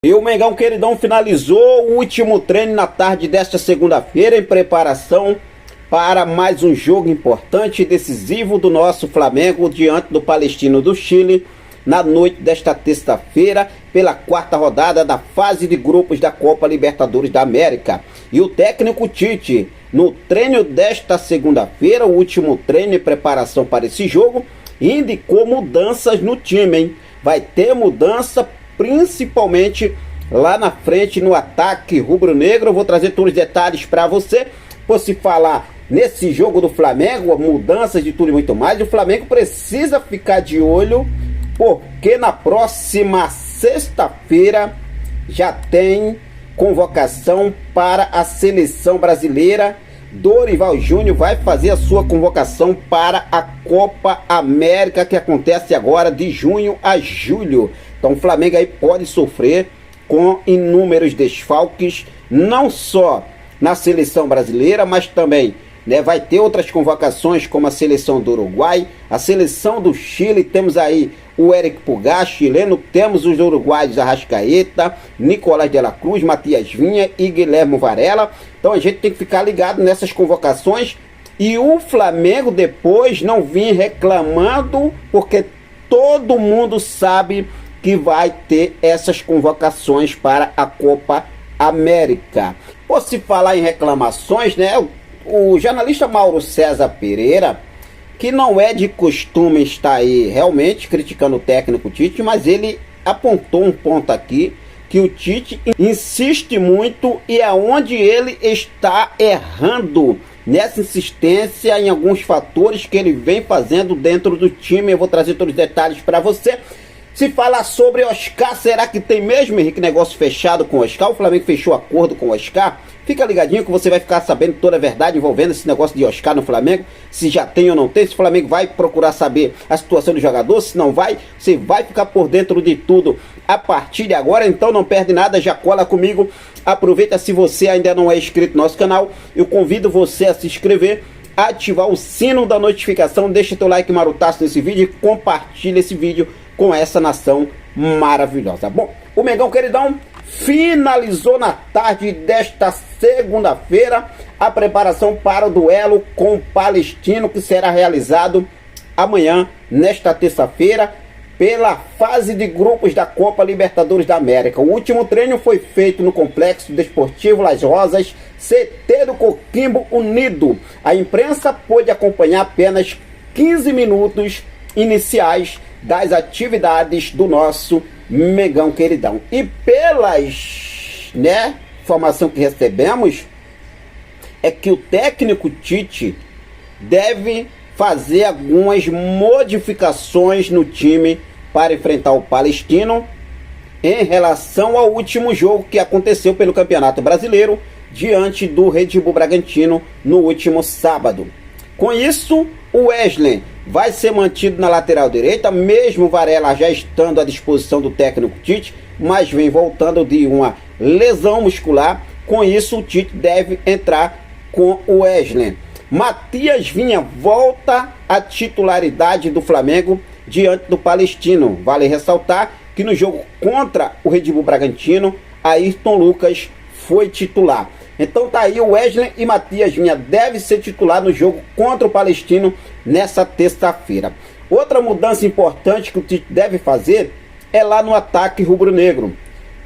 E o Mengão Queridão finalizou o último treino na tarde desta segunda-feira em preparação para mais um jogo importante e decisivo do nosso Flamengo diante do Palestino do Chile na noite desta terça-feira pela quarta rodada da fase de grupos da Copa Libertadores da América. E o técnico Tite, no treino desta segunda-feira, o último treino em preparação para esse jogo, indicou mudanças no time, hein? Vai ter mudança principalmente lá na frente no ataque rubro-negro. Eu vou trazer todos os detalhes para você. Por se falar nesse jogo do Flamengo, mudanças de tudo e muito mais, o Flamengo precisa ficar de olho, porque na próxima sexta-feira já tem convocação para a seleção brasileira. Dorival Júnior vai fazer a sua convocação para a Copa América, que acontece agora de junho a julho. Então o Flamengo aí pode sofrer com inúmeros desfalques, não só na seleção brasileira, mas também vai ter outras convocações como a seleção do Uruguai, a seleção do Chile. Temos aí o Eric Pulgar, chileno, temos os uruguaios Arrascaeta, Nicolás de la Cruz, Matias Vinha e Guilherme Varela. Então a gente tem que ficar ligado nessas convocações e o Flamengo depois não vir reclamando, porque todo mundo sabe que vai ter essas convocações para a Copa América. Por se falar em reclamações, o jornalista Mauro César Pereira, que não é de costume estar aí realmente criticando o técnico Tite, mas ele apontou um ponto aqui, que o Tite insiste muito e é onde ele está errando, nessa insistência em alguns fatores que ele vem fazendo dentro do time. Eu vou trazer todos os detalhes para você. Se falar sobre Oscar, será que tem mesmo, Henrique, negócio fechado com o Oscar? O Flamengo fechou acordo com o Oscar? Fica ligadinho que você vai ficar sabendo toda a verdade envolvendo esse negócio de Oscar no Flamengo. Se já tem ou não tem, se o Flamengo vai procurar saber a situação do jogador, se não vai, você vai ficar por dentro de tudo a partir de agora. Então não perde nada, já cola comigo. Aproveita, se você ainda não é inscrito no nosso canal, eu convido você a se inscrever, ativar o sino da notificação, deixa teu like marutaço nesse vídeo e compartilha esse vídeo com essa nação maravilhosa. Bom, o Mengão Queridão finalizou na tarde desta segunda-feira a preparação para o duelo com o Palestino, que será realizado amanhã, nesta terça-feira, pela fase de grupos da Copa Libertadores da América. O último treino foi feito no Complexo Desportivo Las Rosas, CT do Coquimbo Unido. A imprensa pôde acompanhar apenas 15 minutos iniciais das atividades do nosso Mengão Queridão. E pelas informação que recebemos, é que o técnico Tite deve fazer algumas modificações no time para enfrentar o Palestino em relação ao último jogo que aconteceu pelo Campeonato Brasileiro diante do Red Bull Bragantino no último sábado. Com isso, o Wesley vai ser mantido na lateral direita, mesmo Varela já estando à disposição do técnico Tite, mas vem voltando de uma lesão muscular. Com isso, o Tite deve entrar com o Wesley. Matias Vinha volta à titularidade do Flamengo diante do Palestino. Vale ressaltar que no jogo contra o Red Bull Bragantino, Ayrton Lucas foi titular. Então tá aí, o Wesley e Matias Vinha deve ser titular no jogo contra o Palestino nessa terça-feira. Outra mudança importante que o Tite deve fazer é lá no ataque rubro-negro.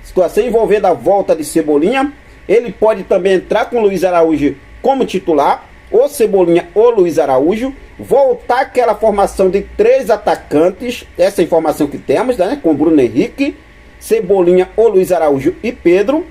Situação envolvendo a volta de Cebolinha. Ele pode também entrar com o Luiz Araújo como titular, ou Cebolinha ou Luiz Araújo, voltar aquela formação de 3 atacantes, essa informação que temos, com Bruno Henrique, Cebolinha ou Luiz Araújo e Pedro.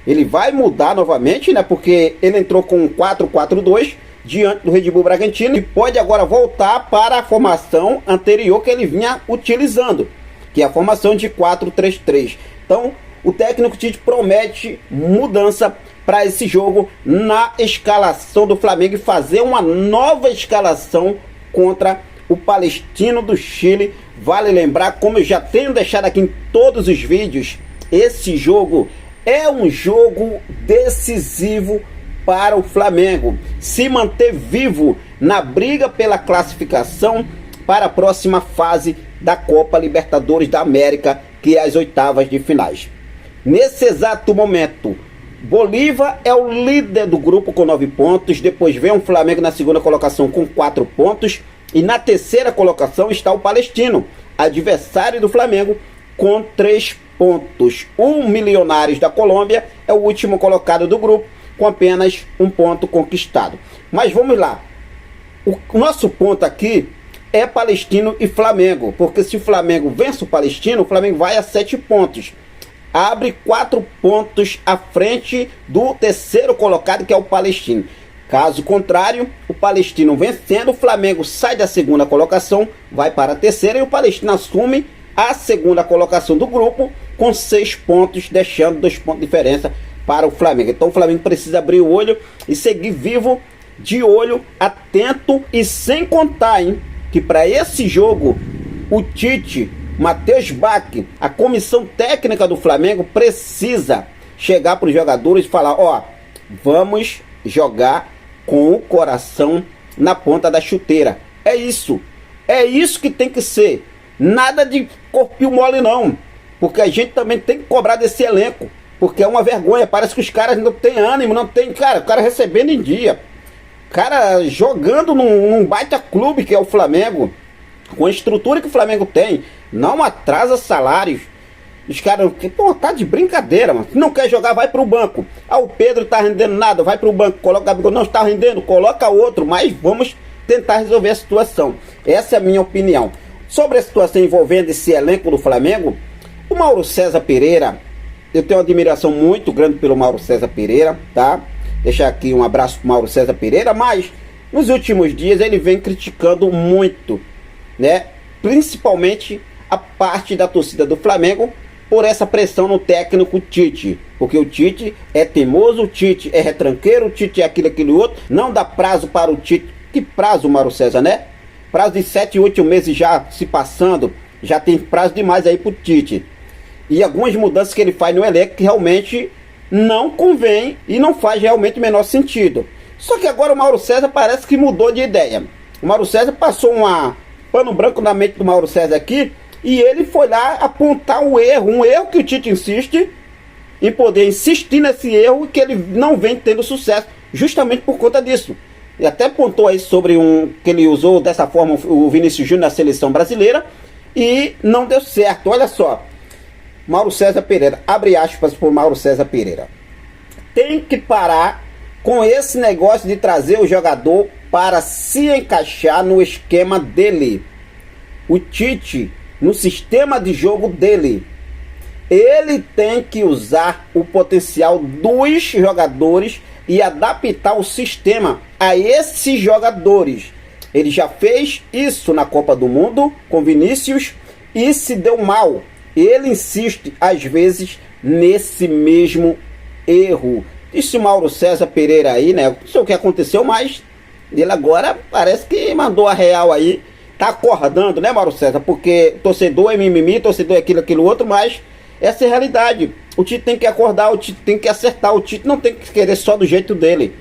Ele vai mudar novamente, porque ele entrou com um 4-4-2 diante do Red Bull Bragantino e pode agora voltar para a formação anterior que ele vinha utilizando, que é a formação de 4-3-3. Então, o técnico Tite promete mudança para esse jogo na escalação do Flamengo e fazer uma nova escalação contra o Palestino do Chile. Vale lembrar, como eu já tenho deixado aqui em todos os vídeos, esse jogo é um jogo decisivo para o Flamengo se manter vivo na briga pela classificação para a próxima fase da Copa Libertadores da América, que é as oitavas de finais. Nesse exato momento, Bolívar é o líder do grupo com 9 pontos, depois vem o Flamengo na segunda colocação com 4 pontos, e na terceira colocação está o Palestino, adversário do Flamengo, com 3 pontos. O Milionários da Colômbia é o último colocado do grupo, com apenas 1 ponto conquistado. Mas vamos lá, o nosso ponto aqui é Palestino e Flamengo, porque se o Flamengo vence o Palestino, o Flamengo vai a 7 pontos. Abre 4 pontos à frente do terceiro colocado, que é o Palestino. Caso contrário, o Palestino vencendo, o Flamengo sai da segunda colocação, vai para a terceira, e o Palestino assume a segunda colocação do grupo com 6 pontos, deixando 2 pontos de diferença para o Flamengo. Então o Flamengo precisa abrir o olho e seguir vivo, de olho, atento, e sem contar, hein, que para esse jogo o Tite, Matheus Bach, a comissão técnica do Flamengo precisa chegar para os jogadores e falar: ó, vamos jogar com o coração na ponta da chuteira. É isso que tem que ser. Nada de corpinho mole não, porque a gente também tem que cobrar desse elenco, porque é uma vergonha. Parece que os caras não têm ânimo, não tem, cara, o cara recebendo em dia, cara jogando num baita clube que é o Flamengo, com a estrutura que o Flamengo tem, não atrasa salários. Os caras, pô, tá de brincadeira, mano. Se não quer jogar, vai pro banco. Ah, o Pedro tá rendendo nada, vai pro banco. Coloca o Gabigol, não está rendendo, coloca outro. Mas vamos tentar resolver a situação. Essa é a minha opinião. Sobre a situação envolvendo esse elenco do Flamengo, o Mauro César Pereira, eu tenho uma admiração muito grande pelo Mauro César Pereira, tá? Deixar aqui um abraço pro Mauro César Pereira, mas nos últimos dias ele vem criticando muito, né? Principalmente a parte da torcida do Flamengo por essa pressão no técnico Tite, porque o Tite é teimoso, o Tite é retranqueiro, o Tite é aquilo e outro, não dá prazo para o Tite. Que prazo, Mauro César, né? Prazo de 7, 8 meses já se passando, já tem prazo demais aí pro Tite. E algumas mudanças que ele faz no elenco que realmente não convém e não faz realmente o menor sentido. Só que agora o Mauro César parece que mudou de ideia. O Mauro César passou pano branco na mente do Mauro César aqui, e ele foi lá apontar um erro que o Tite insiste em poder insistir nesse erro, que ele não vem tendo sucesso, justamente por conta disso. E até apontou aí sobre que ele usou dessa forma o Vinícius Júnior na seleção brasileira e não deu certo. Olha só, Mauro César Pereira, abre aspas por Mauro César Pereira: tem que parar com esse negócio de trazer o jogador para se encaixar no esquema dele. O Tite, no sistema de jogo dele, ele tem que usar o potencial dos jogadores e adaptar o sistema a esses jogadores. Ele já fez isso na Copa do Mundo com Vinícius e se deu mal. Ele insiste às vezes nesse mesmo erro. Disse Mauro César Pereira aí, né? Não sei o que aconteceu, mas ele agora parece que mandou a real aí. Tá acordando, né, Mauro César? Porque torcedor é mimimi, torcedor é aquilo outro, mas essa é a realidade. O Tite tem que acordar, o Tite tem que acertar, o Tite não tem que querer só do jeito dele.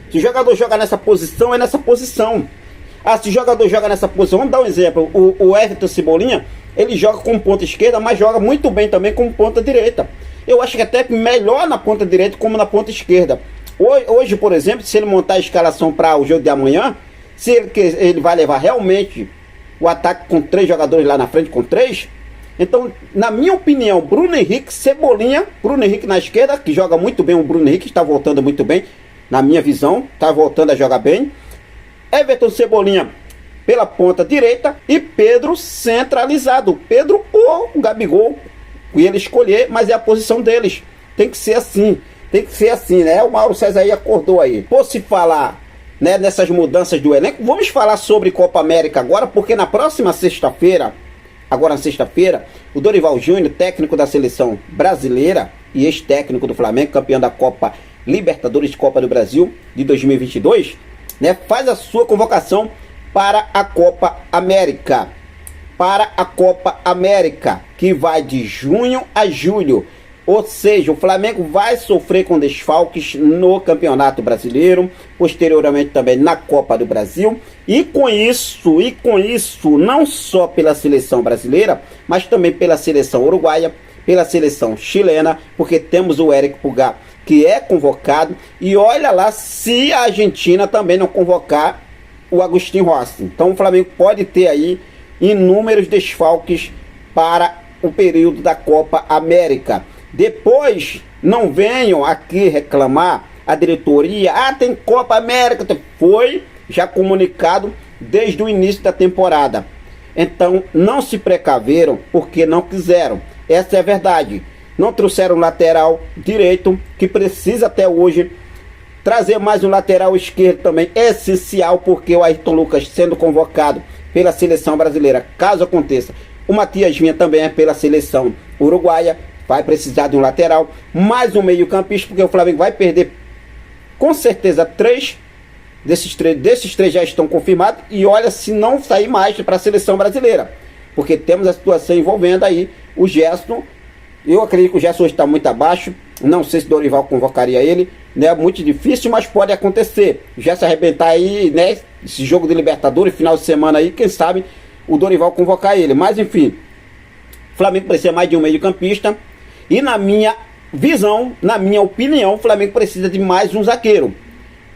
Se o jogador joga nessa posição, é nessa posição. Ah, se o jogador joga nessa posição, vamos dar um exemplo. O Everton Cebolinha, ele joga como ponta esquerda, mas joga muito bem também como ponta direita. Eu acho que até melhor na ponta direita como na ponta esquerda. Hoje, por exemplo, se ele montar a escalação para o jogo de amanhã, se ele vai levar realmente o ataque com 3 jogadores lá na frente, com 3, então, na minha opinião, Bruno Henrique, Cebolinha, Bruno Henrique na esquerda, que joga muito bem, o Bruno Henrique está voltando muito bem, na minha visão, está voltando a jogar bem. Everton Cebolinha pela ponta direita e Pedro centralizado. Pedro ou o Gabigol, e ele escolher, mas é a posição deles. Tem que ser assim, né? O Mauro César aí acordou aí. Por se falar, né, nessas mudanças do elenco, vamos falar sobre Copa América agora, porque na próxima sexta-feira, o Dorival Júnior, técnico da seleção brasileira e ex-técnico do Flamengo, campeão da Copa Libertadores de Copa do Brasil de 2022, né, faz a sua convocação para a Copa América. Que vai de junho a julho. Ou seja, o Flamengo vai sofrer com desfalques no Campeonato Brasileiro, posteriormente também na Copa do Brasil. E com isso, não só pela seleção brasileira, mas também pela seleção uruguaia, pela seleção chilena, porque temos o Éric Pulgar, que é convocado, e olha lá se a Argentina também não convocar o Agustín Rossi. Então o Flamengo pode ter aí inúmeros desfalques para o período da Copa América. Depois, não venham aqui reclamar a diretoria, tem Copa América, foi já comunicado desde o início da temporada. Então não se precaveram porque não quiseram, essa é a verdade. Não trouxeram lateral direito, que precisa até hoje trazer mais um lateral esquerdo também, é essencial, porque o Ayrton Lucas sendo convocado pela seleção brasileira, caso aconteça, o Matias Vinha também é pela seleção uruguaia, vai precisar de um lateral, mais um meio campista, porque o Flamengo vai perder com certeza três desses três já estão confirmados, e olha se não sair mais para a seleção brasileira, porque temos a situação envolvendo aí o Gerson. Eu acredito que o Gerson hoje está muito abaixo, não sei se o Dorival convocaria ele, né? Muito difícil, mas pode acontecer. O Gerson arrebentar aí, né? Esse jogo de Libertadores, final de semana aí, quem sabe o Dorival convocar ele. Mas enfim, o Flamengo precisa mais de um meio campista, e na minha visão, na minha opinião, o Flamengo precisa de mais um zagueiro.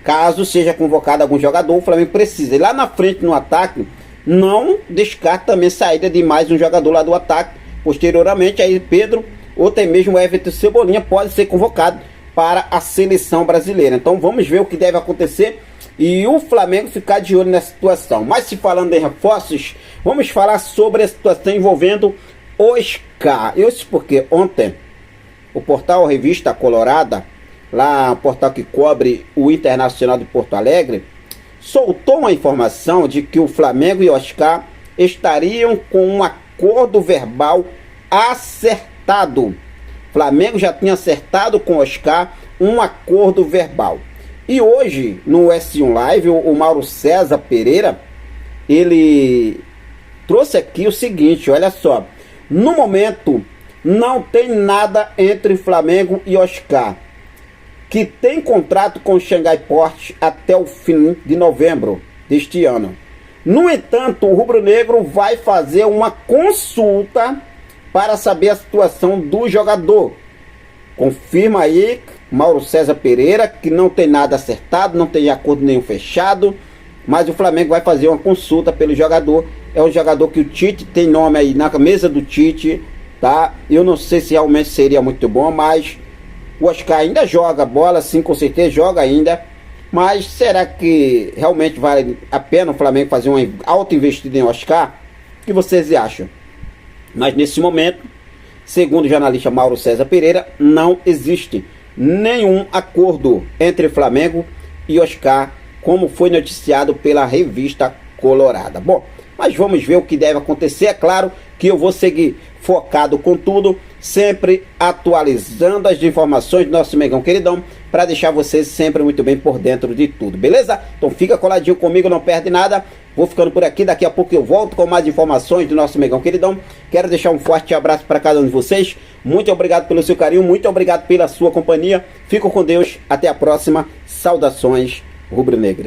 Caso seja convocado algum jogador, o Flamengo precisa. E lá na frente, no ataque, não descarta também saída de mais um jogador lá do ataque. Posteriormente, aí Pedro, ou até mesmo o Everton Cebolinha pode ser convocado para a seleção brasileira. Então vamos ver o que deve acontecer e o Flamengo ficar de olho nessa situação. Mas se falando em reforços, vamos falar sobre a situação envolvendo Oscar. Isso porque ontem o portal Revista Colorada, lá o portal que cobre o Internacional de Porto Alegre, soltou uma informação de que o Flamengo e Oscar estariam com um acordo verbal acertado. O Flamengo já tinha acertado com Oscar um acordo verbal. E hoje, no S1 Live, o Mauro César Pereira, ele trouxe aqui o seguinte, olha só. No momento, não tem nada entre Flamengo e Oscar, que tem contrato com o Xangai Port até o fim de novembro deste ano. No entanto, o rubro-negro vai fazer uma consulta para saber a situação do jogador. Confirma aí Mauro César Pereira que não tem nada acertado, não tem acordo nenhum fechado, mas o Flamengo vai fazer uma consulta pelo jogador. É um jogador que o Tite tem nome aí na mesa do Tite, tá? Eu não sei se realmente seria muito bom, mas o Oscar ainda joga bola, sim, com certeza joga ainda. Mas será que realmente vale a pena o Flamengo fazer uma alta investida em Oscar? O que vocês acham? Mas nesse momento, segundo o jornalista Mauro César Pereira, não existe nenhum acordo entre Flamengo e Oscar, como foi noticiado pela Revista Colorada. Bom, mas vamos ver o que deve acontecer. É claro que eu vou seguir focado com tudo, sempre atualizando as informações do nosso Mengão Queridão, para deixar vocês sempre muito bem por dentro de tudo, beleza? Então fica coladinho comigo, não perde nada. Vou ficando por aqui, daqui a pouco eu volto com mais informações do nosso Mengão Queridão. Quero deixar um forte abraço para cada um de vocês. Muito obrigado pelo seu carinho, muito obrigado pela sua companhia. Fico com Deus, até a próxima. Saudações rubro-negras.